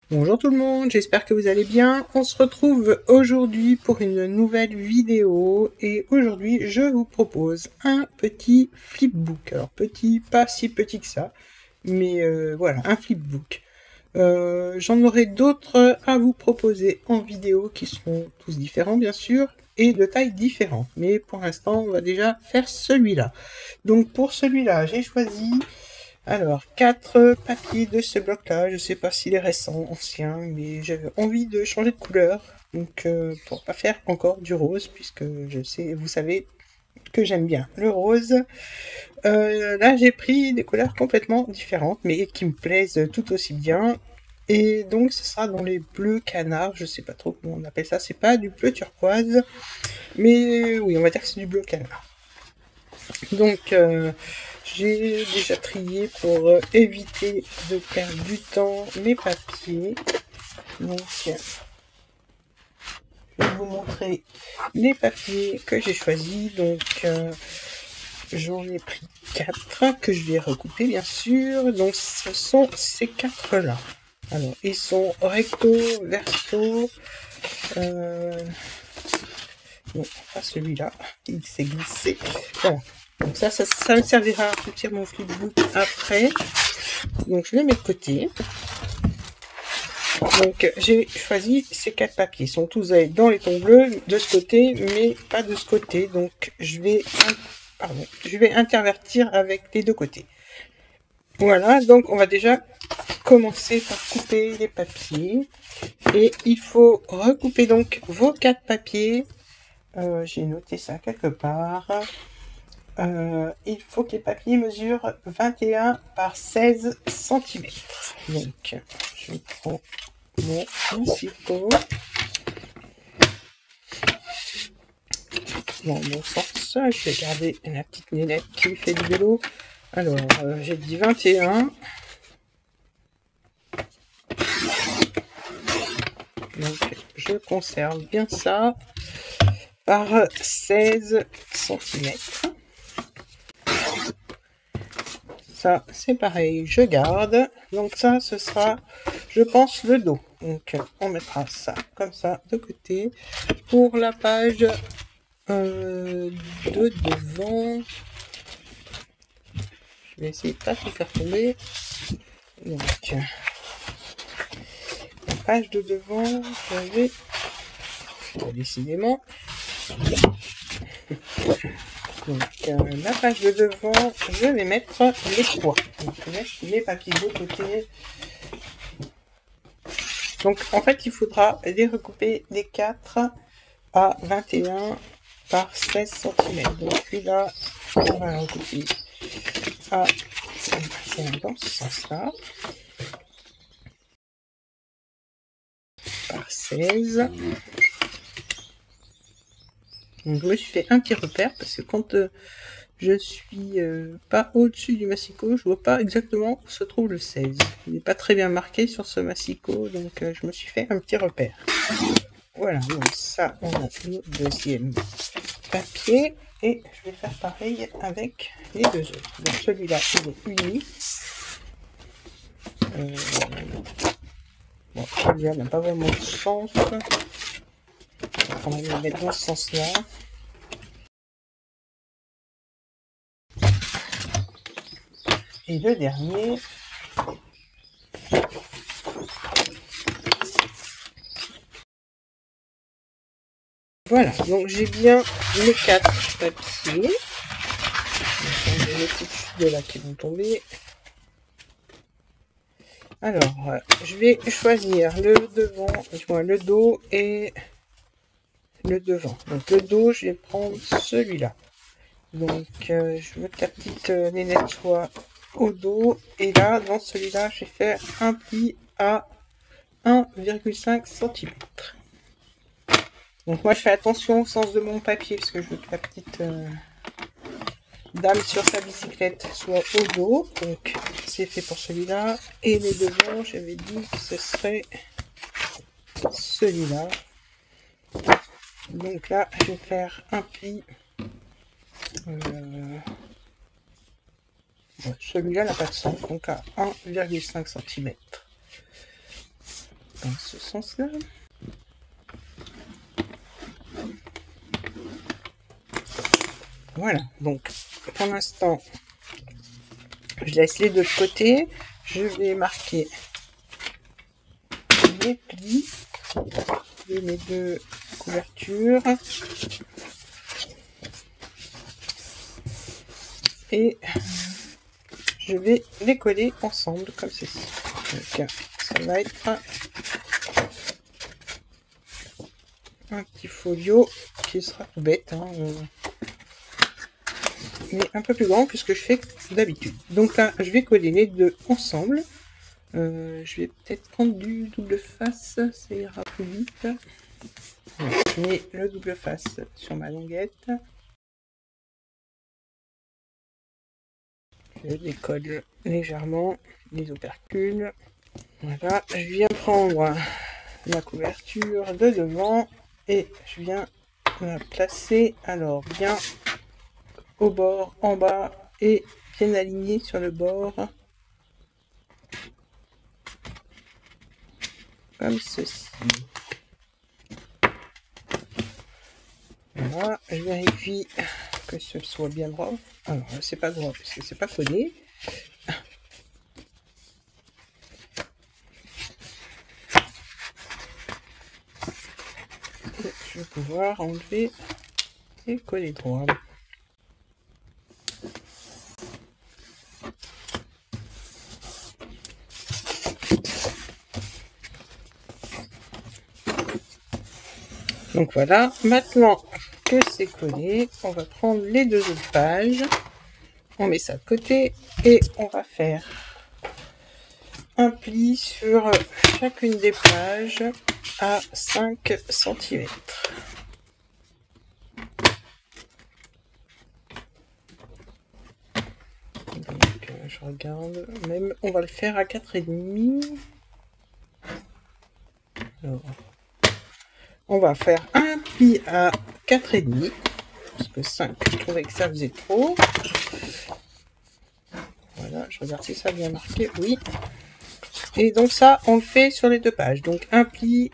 Bonjour tout le monde, j'espère que vous allez bien. On se retrouve aujourd'hui pour une nouvelle vidéo et aujourd'hui je vous propose un petit flipbook. Alors petit, pas si petit que ça, mais voilà, un flipbook. J'en aurai d'autres à vous proposer en vidéo qui seront tous différents bien sûr et de tailles différentes. Mais pour l'instant on va déjà faire celui-là. Donc pour celui-là j'ai choisi... Alors, 4 papiers de ce bloc-là. Je sais pas s'il est récent, ancien, mais j'avais envie de changer de couleur. Donc, pour pas faire encore du rose, puisque je sais, vous savez que j'aime bien le rose. Là, j'ai pris des couleurs complètement différentes, mais qui me plaisent tout aussi bien. Et donc, ce sera dans les bleus canards. Je sais pas trop comment on appelle ça. C'est pas du bleu turquoise, mais oui, on va dire que c'est du bleu canard. Donc, j'ai déjà trié pour éviter de perdre du temps mes papiers. Donc, je vais vous montrer les papiers que j'ai choisis. Donc, j'en ai pris 4 que je vais recouper, bien sûr. Donc, ce sont ces 4-là. Alors, ils sont recto, verso. Non, pas celui-là. Il s'est glissé. Voilà. Donc ça me servira à remplir mon flipbook après. Donc je les mets de côté. Donc j'ai choisi ces 4 papiers. Ils sont tous dans les tons bleus de ce côté, mais pas de ce côté. Donc je vais intervertir avec les deux côtés. Voilà, donc on va déjà commencer par couper les papiers. Et il faut recouper donc vos 4 papiers. J'ai noté ça quelque part. Il faut que les papiers mesurent 21 par 16 cm. Donc, je prends mon massicot. Dans mon sens, je vais garder la petite nénette qui fait du vélo. Alors, j'ai dit 21. Donc, je conserve bien ça par 16 cm. Ça, c'est pareil, je garde. Donc ça, ce sera, je pense, le dos. Donc, on mettra ça comme ça de côté. Pour la page de devant, je vais essayer de pas tout faire tomber. Donc, la page de devant, j'avais, décidément. Donc, la page de devant, je vais mettre les poids. Donc, je vais mettre les papiers de côté. Donc, en fait, il faudra les recouper les 4 à 21 par 16 cm. Donc, celui-là, on va le recouper à 21 dans ce sens-là. Par 16. Donc, je me suis fait un petit repère parce que quand je suis pas au-dessus du massicot, je vois pas exactement où se trouve le 16. Il n'est pas très bien marqué sur ce massicot, donc je me suis fait un petit repère. Voilà, donc ça, on a le deuxième papier. Et je vais faire pareil avec les deux autres. Donc celui-là, il est uni. Bon, celui-là n'a pas vraiment de sens. On va le mettre dans ce sens-là. Et le dernier, voilà, donc j'ai bien les 4 papiers. J'ai les petites chutes de là qui vont tomber. Alors, je vais choisir le devant, le dos et le devant. Donc le dos, je vais prendre celui-là. Donc je veux que la petite nénette soit au dos. Et là, dans celui-là, je vais faire un pli à 1,5 cm. Donc moi, je fais attention au sens de mon papier, parce que je veux que la petite dame sur sa bicyclette soit au dos. Donc c'est fait pour celui-là. Et les devants, j'avais dit que ce serait celui-là. Donc là, je vais faire un pli. Celui-là n'a pas de sens, donc à 1,5 cm. dans ce sens-là. Voilà, donc pour l'instant, je laisse les deux de côté. Je vais marquer les plis de mes deux couvertures. Et je vais les coller ensemble comme ceci. Donc ça va être un petit folio qui sera tout bête, hein, mais un peu plus grand que ce que je fais d'habitude. Donc là, je vais coller les deux ensemble. Je vais peut-être prendre du double face, ça ira plus vite. Je mets le double face sur ma languette. Je décolle légèrement les opercules. Voilà, je viens prendre la couverture de devant et je viens la placer alors bien au bord en bas et bien aligné sur le bord comme ceci. Voilà, je vérifie que ce soit bien droit. Alors c'est pas droit parce que c'est pas collé. Et je vais pouvoir enlever et coller droit. Donc voilà, maintenant que c'est collé, on va prendre les deux autres pages, on met ça de côté et on va faire un pli sur chacune des pages à 5 cm. Donc je regarde, même on va le faire à 4,5. Alors, on va faire un pli à 4,5 parce que 5, je trouvais que ça faisait trop. Voilà, je regarde si ça a bien marqué, oui. Et donc ça, on le fait sur les deux pages. Donc un pli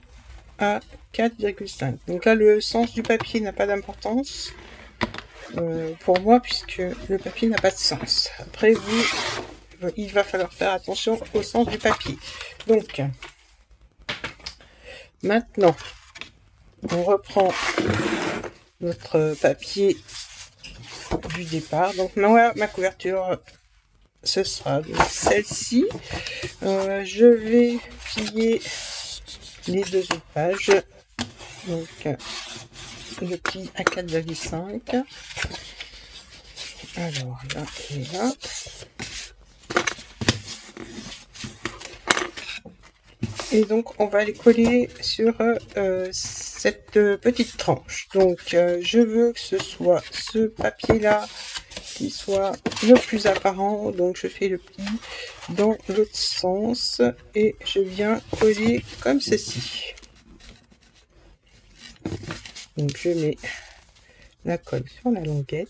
à 4,5. Donc là, le sens du papier n'a pas d'importance pour moi, puisque le papier n'a pas de sens. Après, vous, il va falloir faire attention au sens du papier. Donc, maintenant, on reprend notre papier du départ. Donc ma couverture, ce sera celle-ci. Je vais plier les deux autres pages. Donc je plie à 4,5. Alors là et là. Et donc on va les coller sur cette petite tranche. Donc je veux que ce soit ce papier là qui soit le plus apparent. Donc je fais le pli dans l'autre sens et je viens coller comme ceci. Donc je mets la colle sur la languette.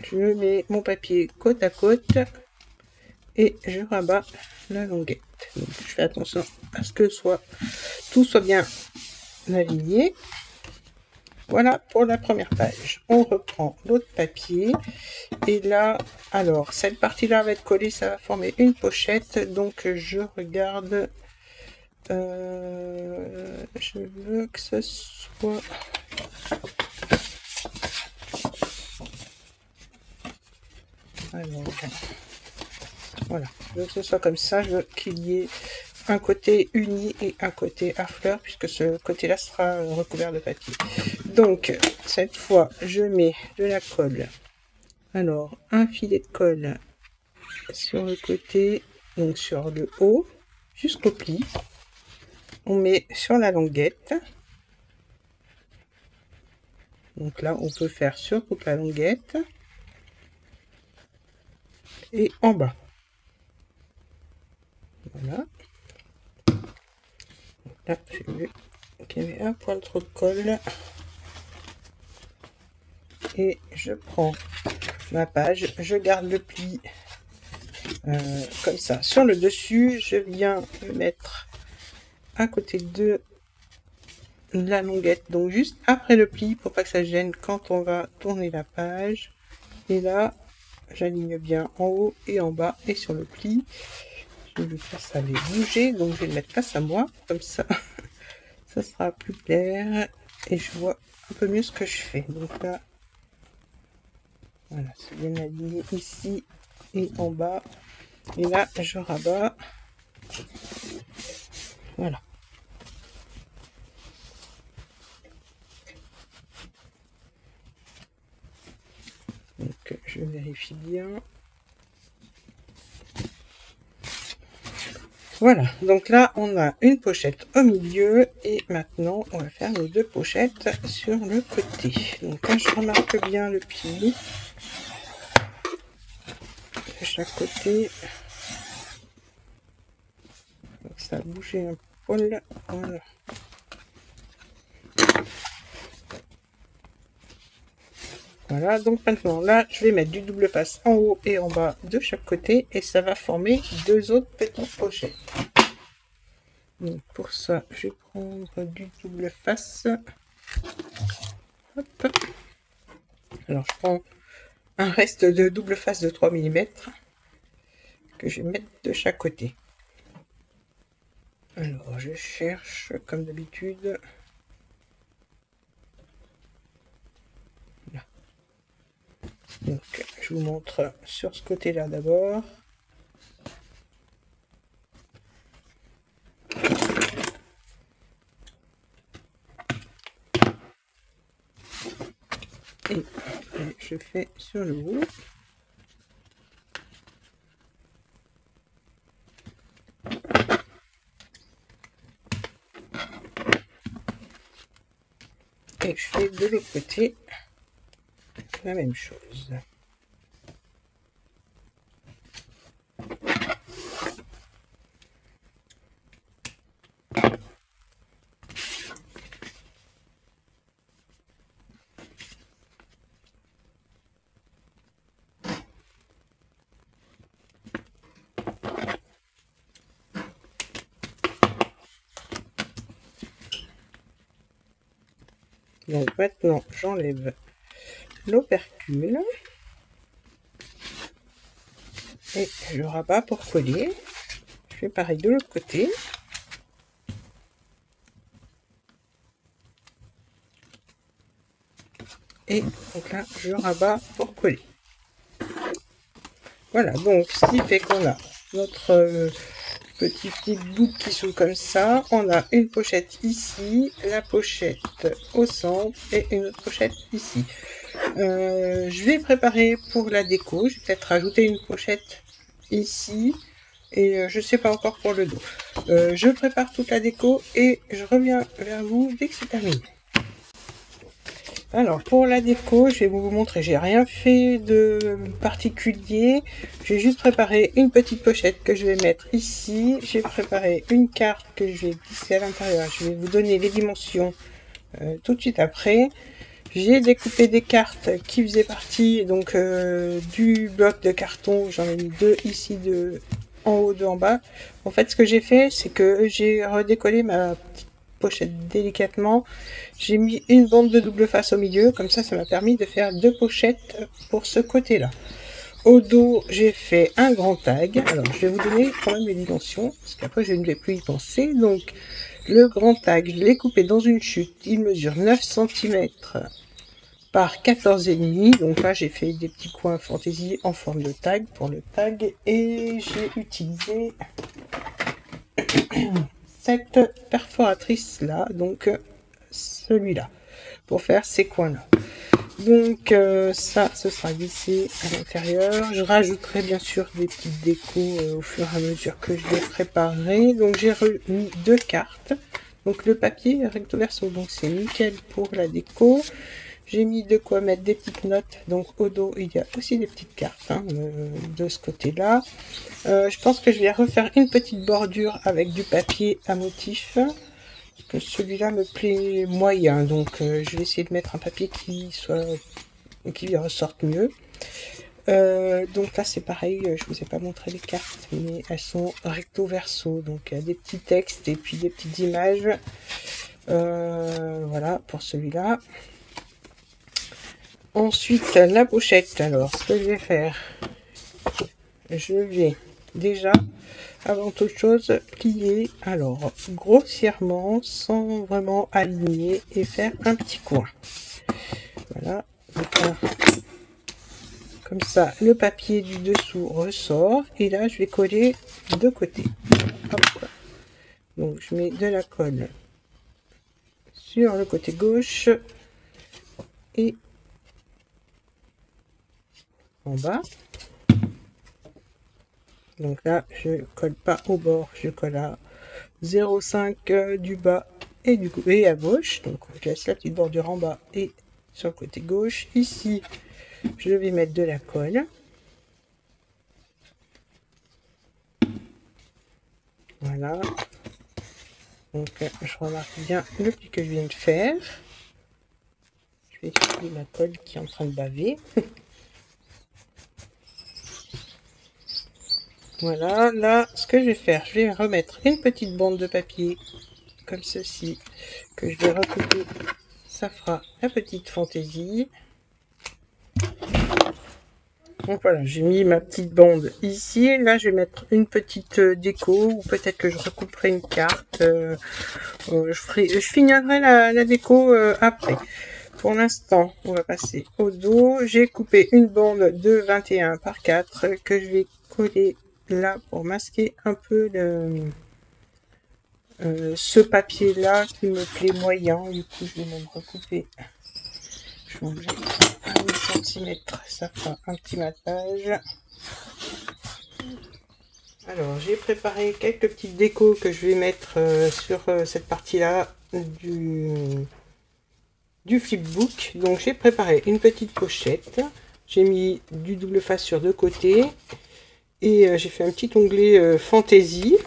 Je mets mon papier côte à côte et je rabats la languette. Donc je fais attention à ce que tout soit bien aligné. Voilà pour la première page. On reprend l'autre papier et là, alors cette partie là va être collée, ça va former une pochette. Donc je regarde, je veux que ce soit alors voilà, je veux que ce soit comme ça. Je veux qu'il y ait un côté uni et un côté à fleurs, puisque ce côté là sera recouvert de papier. Donc cette fois je mets de la colle, alors un filet de colle sur le côté, donc sur le haut jusqu'au pli, on met sur la languette. Donc là on peut faire sur toute la languette et en bas. Voilà. Là j'ai vu qu'il y avait un poil trop de colle et je prends ma page, je garde le pli comme ça sur le dessus, je viens le mettre à côté de la longuette, donc juste après le pli pour pas que ça gêne quand on va tourner la page. Et là j'aligne bien en haut et en bas et sur le pli. Je vais faire ça aller bouger, donc je vais le mettre face à moi comme ça. Ça sera plus clair et je vois un peu mieux ce que je fais. Donc là, voilà, c'est bien aligné ici et en bas. Et là, je rabats. Voilà. Donc je vérifie bien. Voilà, donc là on a une pochette au milieu et maintenant on va faire nos deux pochettes sur le côté. Donc là je remarque bien le pli de chaque côté. Donc ça a bougé un poil. Voilà. Voilà, donc maintenant là je vais mettre du double face en haut et en bas de chaque côté et ça va former deux autres petites pochettes. Donc pour ça je vais prendre du double face. Hop. Alors je prends un reste de double face de 3 mm que je vais mettre de chaque côté. Alors je cherche comme d'habitude. Donc je vous montre sur ce côté là d'abord. Et je fais sur le haut. Et je fais de l'autre côté la même chose. Donc maintenant j'enlève l'opercule et je rabats pour coller. Je fais pareil de l'autre côté. Et donc là je rabats pour coller. Voilà, donc ce qui fait qu'on a notre petit flipbook qui s'ouvre comme ça. On a une pochette ici, la pochette au centre et une autre pochette ici. Je vais préparer pour la déco. Je vais peut-être rajouter une pochette ici et je sais pas encore pour le dos. Je prépare toute la déco et je reviens vers vous dès que c'est terminé. Alors pour la déco, je vais vous montrer, j'ai rien fait de particulier, j'ai juste préparé une petite pochette que je vais mettre ici, j'ai préparé une carte que je vais glisser à l'intérieur, je vais vous donner les dimensions tout de suite après. J'ai découpé des cartes qui faisaient partie donc du bloc de carton, j'en ai mis deux ici, deux en haut, deux en bas. En fait ce que j'ai fait, c'est que j'ai redécollé ma petite pochette délicatement. J'ai mis une bande de double face au milieu, comme ça m'a permis de faire deux pochettes pour ce côté là. Au dos j'ai fait un grand tag. Alors je vais vous donner quand même les dimensions parce qu'après je ne vais plus y penser. Donc le grand tag je l'ai coupé dans une chute, il mesure 9 cm par 14,5. Donc là j'ai fait des petits coins fantaisie en forme de tag pour le tag et j'ai utilisé cette perforatrice là, donc celui-là, pour faire ces coins là. Donc ça, ce sera glissé à l'intérieur. Je rajouterai bien sûr des petites décos au fur et à mesure que je les préparerai. Donc j'ai remis deux cartes. Donc le papier recto verso, donc c'est nickel pour la déco. J'ai mis de quoi mettre des petites notes. Donc au dos, il y a aussi des petites cartes hein, de ce côté-là. Je pense que je vais refaire une petite bordure avec du papier à motif. Parce que celui-là me plaît moyen. Donc je vais essayer de mettre un papier qui ressorte mieux. Donc là c'est pareil, je vous ai pas montré les cartes, mais elles sont recto verso, donc il y a des petits textes et puis des petites images. Voilà pour celui-là. Ensuite la pochette. Alors ce que je vais faire, je vais déjà avant toute chose plier alors grossièrement sans vraiment aligner et faire un petit coin. Voilà. Donc là, comme ça, le papier du dessous ressort. Et là, je vais coller de côté. Hop. Donc, je mets de la colle sur le côté gauche et en bas. Donc là, je colle pas au bord, je colle à 0,5 du bas et du coup et à gauche. Donc, je laisse la petite bordure en bas et sur le côté gauche. Ici, je vais mettre de la colle. Voilà. Donc, je remarque bien le pli que je viens de faire. Je vais essuyer la colle qui est en train de baver. Voilà, là, ce que je vais faire, je vais remettre une petite bande de papier, comme ceci, que je vais recouper. Ça fera la petite fantaisie. Donc voilà, j'ai mis ma petite bande ici. Là, je vais mettre une petite déco, ou peut-être que je recouperai une carte. Je finirai la déco après. Pour l'instant, on va passer au dos. J'ai coupé une bande de 21 par 4 que je vais coller là pour masquer un peu ce papier là qui me plaît moyen. Du coup, je vais même recouper. Je vais enlever 1 cm, ça fera un petit matage. Alors, j'ai préparé quelques petites décos que je vais mettre sur cette partie-là du flipbook. Donc, j'ai préparé une petite pochette. J'ai mis du double face sur 2 côtés. Et j'ai fait un petit onglet fantaisie.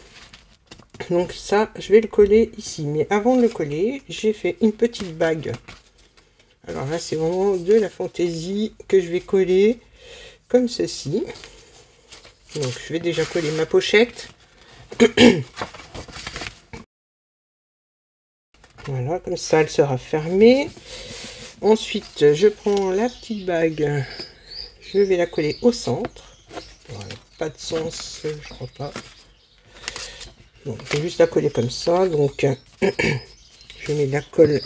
Donc ça, je vais le coller ici. Mais avant de le coller, j'ai fait une petite bague. Alors là, c'est vraiment de la fantaisie que je vais coller comme ceci. Donc je vais déjà coller ma pochette. Voilà, comme ça, elle sera fermée. Ensuite, je prends la petite bague. Je vais la coller au centre. Voilà, pas de sens, je crois pas. Donc, je vais juste la coller comme ça. Donc, je mets la colle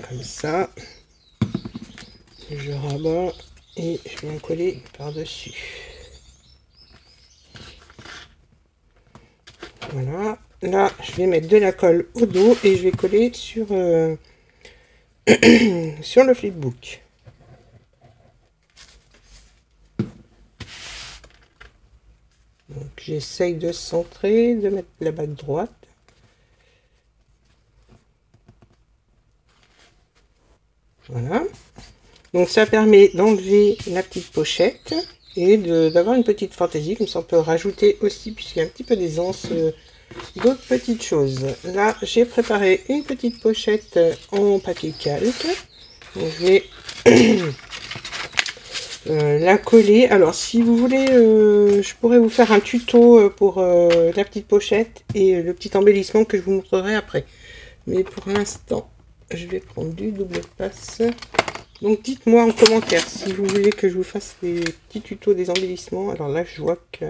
comme ça. Je rabats et je vais en coller par-dessus. Voilà. Là, je vais mettre de la colle au dos et je vais coller sur, sur le flipbook. Donc, j'essaye de centrer, de mettre la bague droite. Voilà. Donc ça permet d'enlever la petite pochette et d'avoir une petite fantaisie. Comme ça on peut rajouter aussi, puisqu'il y a un petit peu d'aisance, d'autres petites choses. Là j'ai préparé une petite pochette en papier calque. Donc, je vais la coller. Alors si vous voulez, je pourrais vous faire un tuto pour la petite pochette et le petit embellissement que je vous montrerai après. Mais pour l'instant, je vais prendre du double face. Donc dites-moi en commentaire si vous voulez que je vous fasse des petits tutos des embellissements. Alors là je vois que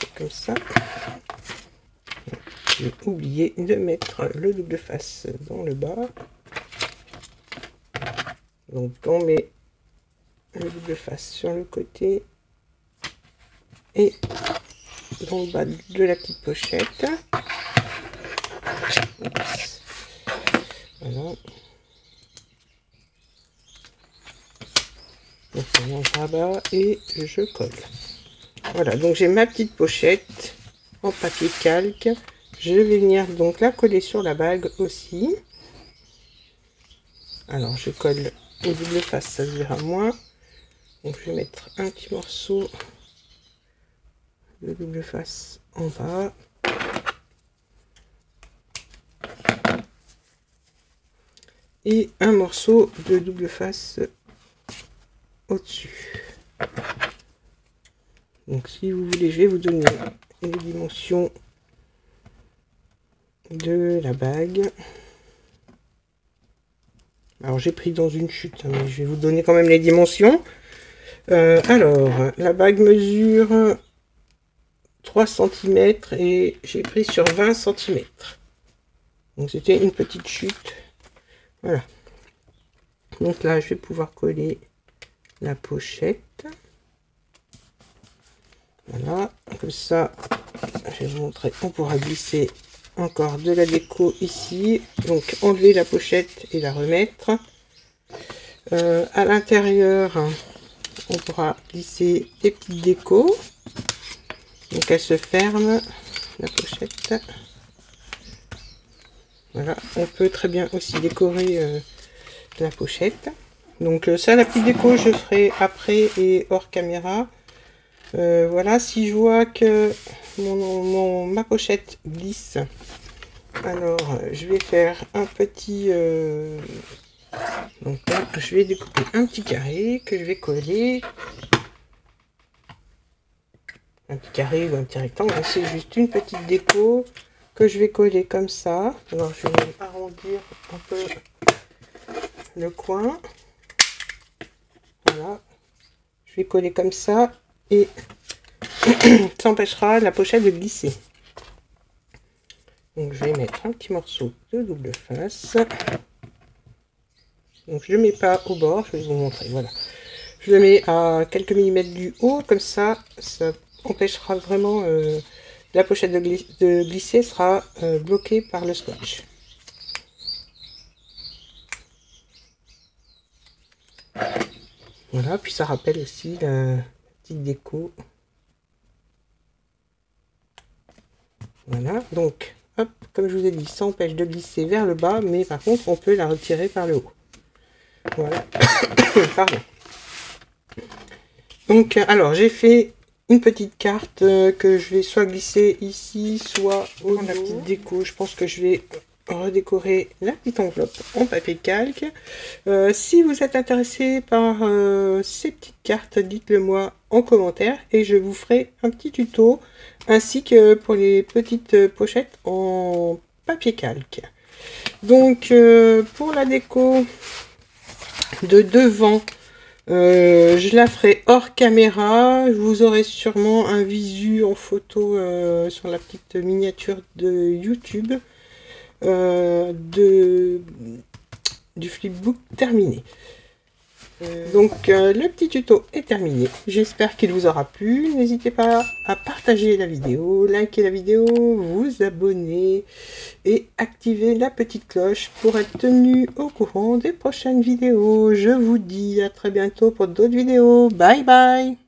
c'est comme ça. J'ai oublié de mettre le double face dans le bas. Donc on met le double face sur le côté et dans le bas de la petite pochette. Voilà. Donc je rabat et je colle. Voilà, donc j'ai ma petite pochette en papier calque. Je vais venir donc la coller sur la bague aussi. Alors je colle au double face, ça se verra moins. Donc je vais mettre un petit morceau de double face en bas. Et un morceau de double face au-dessus. Donc si vous voulez, je vais vous donner les dimensions de la bague. Alors j'ai pris dans une chute, mais je vais vous donner quand même les dimensions. Alors, la bague mesure 3 cm et j'ai pris sur 20 cm. Donc c'était une petite chute. Voilà. Donc là, je vais pouvoir coller la pochette. Voilà, comme ça, je vais vous montrer. On pourra glisser encore de la déco ici. Donc enlever la pochette et la remettre. À l'intérieur, on pourra glisser des petites décos. Donc elle se ferme, la pochette. Voilà, on peut très bien aussi décorer la pochette. Donc ça, la petite déco, je ferai après et hors caméra. Voilà, si je vois que ma pochette glisse, alors je vais faire un petit... donc là, je vais découper un petit carré que je vais coller. Un petit carré ou un petit rectangle, c'est juste une petite déco que je vais coller comme ça. Alors je vais arrondir un peu le coin. Voilà, je vais coller comme ça et ça empêchera la pochette de glisser. Donc je vais mettre un petit morceau de double face. Donc je ne le mets pas au bord, je vais vous montrer. Voilà, je le mets à quelques millimètres du haut, comme ça, ça empêchera vraiment la pochette de glisser, sera bloquée par le scotch. Voilà, puis ça rappelle aussi la petite déco. Voilà, donc hop, comme je vous ai dit, ça empêche de glisser vers le bas, mais par contre on peut la retirer par le haut. Voilà. Pardon. Donc alors j'ai fait une petite carte que je vais soit glisser ici, soit au la petite déco. Je pense que je vais redécorer la petite enveloppe en papier calque. Si vous êtes intéressé par ces petites cartes, dites-le moi en commentaire et je vous ferai un petit tuto, ainsi que pour les petites pochettes en papier calque. Donc pour la déco de devant, je la ferai hors caméra. Vous aurez sûrement un visu en photo sur la petite miniature de YouTube du flipbook terminé. Donc le petit tuto est terminé. J'espère qu'il vous aura plu. N'hésitez pas à partager la vidéo, liker la vidéo, vous abonner et activer la petite cloche pour être tenu au courant des prochaines vidéos. Je vous dis à très bientôt pour d'autres vidéos. Bye bye!